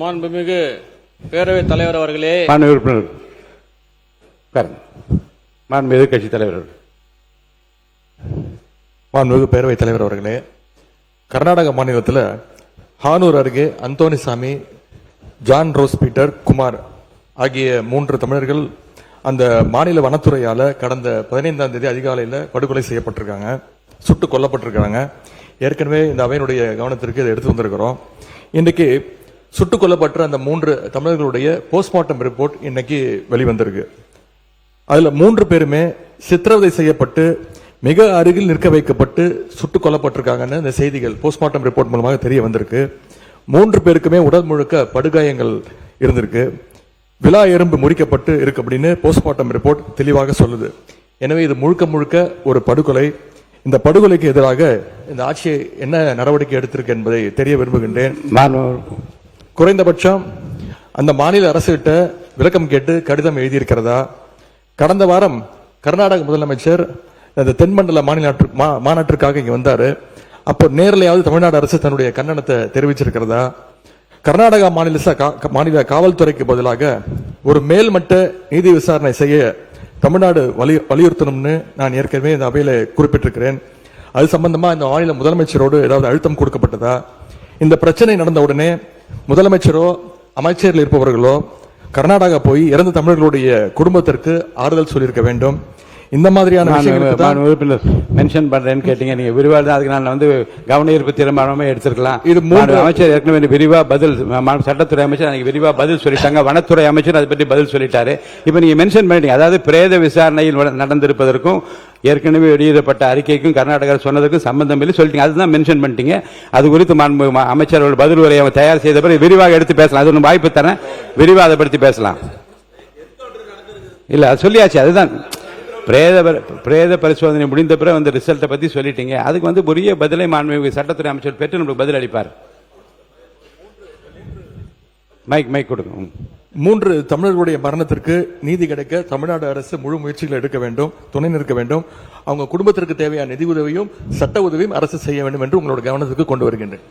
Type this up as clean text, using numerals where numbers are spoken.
மாண்புமிகு பேரவைத் தலைவர் அவர்களே, மாண்புமிகு எதிர்க்கட்சி தலைவர், மாண்புமிகு பேரவைத் தலைவர் அவர்களே, கர்நாடக மாநிலத்தில் ஹானூர் அருகே Anthonysamy, John rose Peter, Kumar ஆகிய 3 தமிழர்கள் அந்த மாநில வனத்துறையால கடந்த 15ஆம் தேதி அதிகாலையில் படுகொலை செய்யப்பட்டிருக்காங்க, சுட்டு கொல்லப்பட்டிருக்காங்க. ஏற்கனவே இந்த அவையினுடைய கவனத்திற்கு இதை எடுத்து வந்திருக்கிறோம். இன்னைக்கு சுட்டுக் கொல்லப்பட்ட அந்த 3 தமிழர்களுடைய போஸ்ட்மார்ட்டம் ரிப்போர்ட் இன்னைக்கு வெளிவந்திருக்கு. அதுல 3 பேருமே சித்திரவதை செய்யப்பட்டு மிக அருகில் நிற்க வைக்கப்பட்டு சுட்டுக் கொல்லப்பட்டிருக்காங்கன்னு இந்த செய்திகள் போஸ்ட்மார்ட்டம் ரிப்போர்ட் மூலமாக தெரிய வந்திருக்கு. 3 பேருக்குமே உடல் முழுக்க படுகாயங்கள் இருந்திருக்கு, விலா எறும்பு முறிக்கப்பட்டு இருக்கு அப்படின்னு போஸ்ட்மார்ட்டம் ரிப்போர்ட் தெளிவாக சொல்லுது. எனவே இது முழுக்க முழுக்க ஒரு படுகொலை. இந்த படுகொலைக்கு எதிராக இந்த ஆட்சி என்ன நடவடிக்கை எடுத்திருக்கு என்பதை தெரிய விரும்புகின்றேன். குறைந்தபட்சம் அந்த மாநில அரசுகிட்ட விளக்கம் கேட்டு கடிதம் எழுதியிருக்கிறதா? கடந்த வாரம் கர்நாடக முதலமைச்சர் அந்த தென்மண்டல மாநாட்டிற்காக இங்க வந்தாரு. அப்போ நேரிலையாவது தமிழ்நாடு அரசு தன்னுடைய கண்டனத்தை தெரிவிச்சிருக்கிறதா? கர்நாடகா மாநில காவல்துறைக்கு பதிலாக ஒரு மேல்மட்ட நீதி விசாரணை செய்ய தமிழ்நாடு வலியுறுத்தணும்னு நான் ஏற்கனவே இந்த அவையில குறிப்பிட்டிருக்கிறேன். அது சம்பந்தமா இந்த மாநில முதலமைச்சரோடு ஏதாவது அழுத்தம் கொடுக்கப்பட்டதா? இந்த பிரச்சனை நடந்த உடனே முதலமைச்சரோ அமைச்சரில் இருப்பவர்களோ கர்நாடகா போய் இறந்த தமிழர்களுடைய குடும்பத்திற்கு ஆறுதல் சொல்லியிருக்க வேண்டும். இந்த மாதிரியான மென்ஷன் பண்றேன்னு கேட்டீங்க, நீங்க விரிவா அதுக்கு நான் வந்து கவன ஈர்ப்பு தீர்மானமே எடுத்திருக்கலாம். இது 3 அமைச்சர் ஏற்கனவே விரிவா பதில், சட்டத்துறை அமைச்சர் விரிவா பதில் சொல்லிட்டாங்க, வனத்துறை அமைச்சர் அதை பற்றி பதில் சொல்லிட்டாரு. இப்ப நீங்க மென்ஷன் பண்ணிட்டீங்க, அதாவது பிரேத விசாரணையில் நடந்திருப்பதற்கும் ஏற்கனவே வெளியிடப்பட்ட அறிக்கைக்கும் கர்நாடகா சொன்னதுக்கும் சம்பந்தம் இல்லை சொல்லிட்டீங்க. அதுதான் மென்ஷன் பண்ணிட்டீங்க. அது குறித்து அமைச்சர்கள் பதில் உரையை தயார் செய்த பிறகு விரிவாக எடுத்து பேசலாம். அது ஒன்று வாய்ப்பு தரேன், விரிவாக அதை பற்றி பேசலாம். இல்ல அது சொல்லியாச்சு. அதுதான் பிரேத பரிசோதனை முடிந்த பிறகு வந்து ரிசல்ட்டை பத்தி சொல்லிட்டீங்க. அதுக்கு உரிய பதிலை மாண்புமிகு சட்டத்துறை அமைச்சர் பெற்று நமக்கு பதில் அளிப்பார். மைக் கொடுங்க. 3 தமிழர்களுடைய மரணத்திற்கு நீதி கிடைக்க தமிழ்நாடு அரசு முழு முயற்சிகளை எடுக்க வேண்டும், துணை நிற்க வேண்டும். அவங்க குடும்பத்திற்கு தேவையான நிதி உதவியும் சட்ட உதவியும் அரசு செய்ய வேண்டும் என்று உங்களோட கவனத்துக்கு கொண்டு வருகின்றேன்.